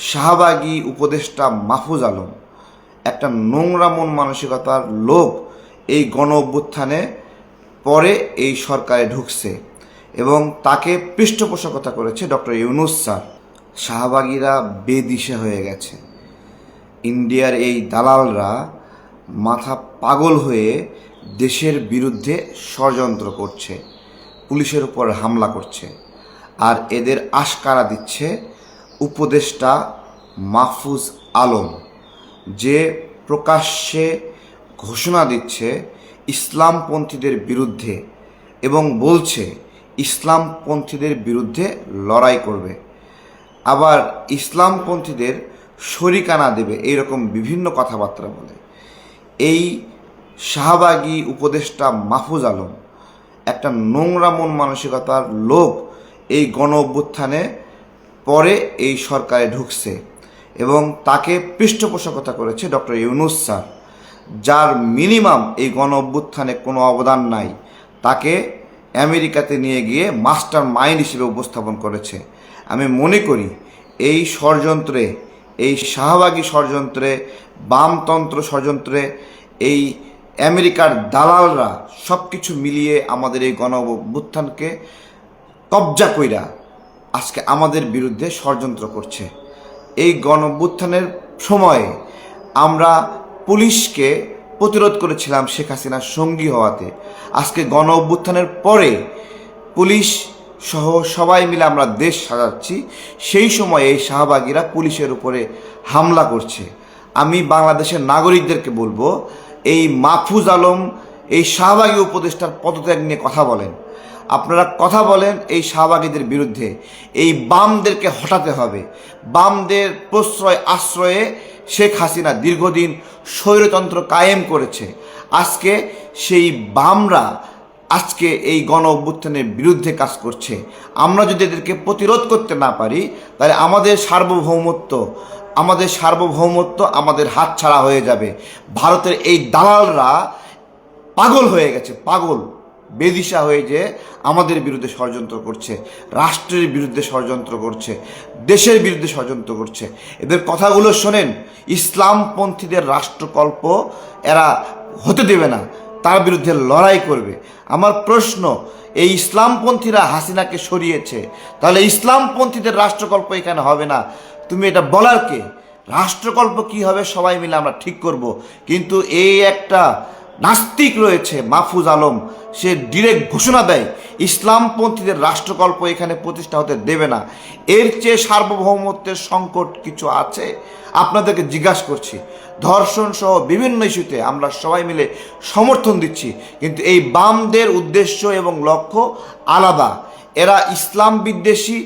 শাহবাগী উপদেষ্টা মাহফুজ আলম একটা নোংরা মন মানসিকতার লোক এই গণ অভ্যুত্থানে পরে এই সরকারে ঢুকছে এবং তাকে পৃষ্ঠপোষকতা করেছে ডক্টর ইউনূস স্যার। শাহবাগীরা বেদিশা হয়ে গেছে। ইন্ডিয়ার এই দালালরা মাথা পাগল হয়ে দেশের বিরুদ্ধে ষড়যন্ত্র করছে, পুলিশের উপর হামলা করছে, আর এদের আশকারা দিচ্ছে উপদেষ্টা মাহফুজ আলম, যে প্রকাশ্যে ঘোষণা দিচ্ছে ইসলামপন্থীদের বিরুদ্ধে এবং বলছে ইসলামপন্থীদের বিরুদ্ধে লড়াই করবে, আবার ইসলামপন্থীদের শরিকানা দেবে, এইরকম বিভিন্ন কথাবার্তা বলে। এই শাহবাগী উপদেষ্টা মাহফুজ আলম একটা নোংরা মন মানসিকতার লোক এই গণ অভ্যুত্থানে পরে এই সরকারে ঢুকছে এবং তাকে পৃষ্ঠপোষকতা করেছে ডক্টর ইউনূস স্যার, যার মিনিমাম এই গণ অভ্যুত্থানে কোনো অবদান নাই। তাকে আমেরিকাতে নিয়ে গিয়ে মাস্টার মাইন্ড হিসেবে উপস্থাপন করেছে। আমি মনে করি এই ষড়যন্ত্রে, এই শাহবাগী ষড়যন্ত্রে, বামতন্ত্র ষড়যন্ত্রে এই আমেরিকার দালালরা সব কিছু মিলিয়ে আমাদের এই গণ অভ্যুত্থানকে কবজা কইরা আজকে আমাদের বিরুদ্ধে ষড়যন্ত্র করছে। এই গণ অভ্যুত্থানের সময়ে আমরা পুলিশকে প্রতিরোধ করেছিলাম শেখ হাসিনার সঙ্গী হওয়াতে। আজকে গণ অভ্যুত্থানের পরে পুলিশ সহ সবাই মিলে আমরা দেশ সাজাচ্ছি, সেই সময়ে এই শাহবাগীরা পুলিশের উপরে হামলা করছে। আমি বাংলাদেশের নাগরিকদেরকে বলবো, এই মাহফুজ আলম এই শাহবাগী উপদেষ্টার পদত্যাগ নিয়ে কথা বলেন। আপনারা কথা বলেন এই শাহবাগীদের বিরুদ্ধে। এই বামদেরকে হটাতে হবে। বামদের প্রশ্রয় আশ্রয়ে শেখ হাসিনা দীর্ঘদিন স্বৈরতন্ত্র কায়েম করেছে। আজকে সেই বামরা আজকে এই গণ অভ্যুত্থানের বিরুদ্ধে কাজ করছে। আমরা যদি এদেরকে প্রতিরোধ করতে না পারি, তাহলে আমাদের সার্বভৌমত্ব আমাদের হাতছাড়া হয়ে যাবে। ভারতের এই দালালরা পাগল হয়ে গেছে, পাগল বেদিশা হয়ে যে আমাদের বিরুদ্ধে ষড়যন্ত্র করছে, রাষ্ট্রের বিরুদ্ধে ষড়যন্ত্র করছে, দেশের বিরুদ্ধে ষড়যন্ত্র করছে। এদের কথাগুলো শোনেন। ইসলামপন্থীদের রাষ্ট্রকল্প এরা হতে দেবে না, তার বিরুদ্ধে লড়াই করবে। আমার প্রশ্ন, এই ইসলামপন্থীরা হাসিনাকে সরিয়েছে, তাহলে ইসলামপন্থীদের রাষ্ট্রকল্প এখানে হবে না, তুমি এটা বলার কে? রাষ্ট্রকল্প কি হবে সবাই মিলে আমরা ঠিক করব। কিন্তু এই একটা নাস্তিক রয়েছে মাহফুজ আলম, সে ডিরেক্ট ঘোষণা দেয় ইসলামপন্থীদের রাষ্ট্রকল্প এখানে প্রতিষ্ঠা হতে দেবে না। এর চেয়ে সার্বভৌমত্বের সংকট কিছু আছে? আপনাদেরকে জিজ্ঞাসা করছি। ধর্ষণ সহ বিভিন্ন ইস্যুতে আমরা সবাই মিলে সমর্থন দিচ্ছি, কিন্তু এই বামদের উদ্দেশ্য এবং লক্ষ্য আলাদা। এরা ইসলাম বিদ্বেষী,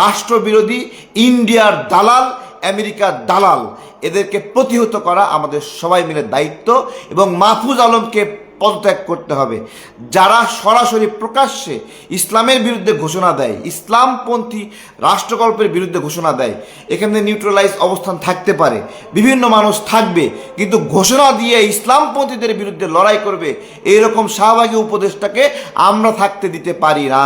রাষ্ট্রবিরোধী, ইন্ডিয়ার দালাল, আমেরিকার দালাল। এদেরকে প্রতিহত করা আমাদের সবাই মিলে দায়িত্ব এবং মাহফুজ আলমকে পদত্যাগ করতে হবে। যারা সরাসরি প্রকাশ্যে ইসলামের বিরুদ্ধে ঘোষণা দেয়, ইসলামপন্থী রাষ্ট্রকল্পের বিরুদ্ধে ঘোষণা দেয়, এখানে নিউট্রালাইজ অবস্থান থাকতে পারে, বিভিন্ন মানুষ থাকবে, কিন্তু ঘোষণা দিয়ে ইসলামপন্থীদের বিরুদ্ধে লড়াই করবে, এইরকম শাহবাগী উপদেষ্টাকে আমরা থাকতে দিতে পারি না।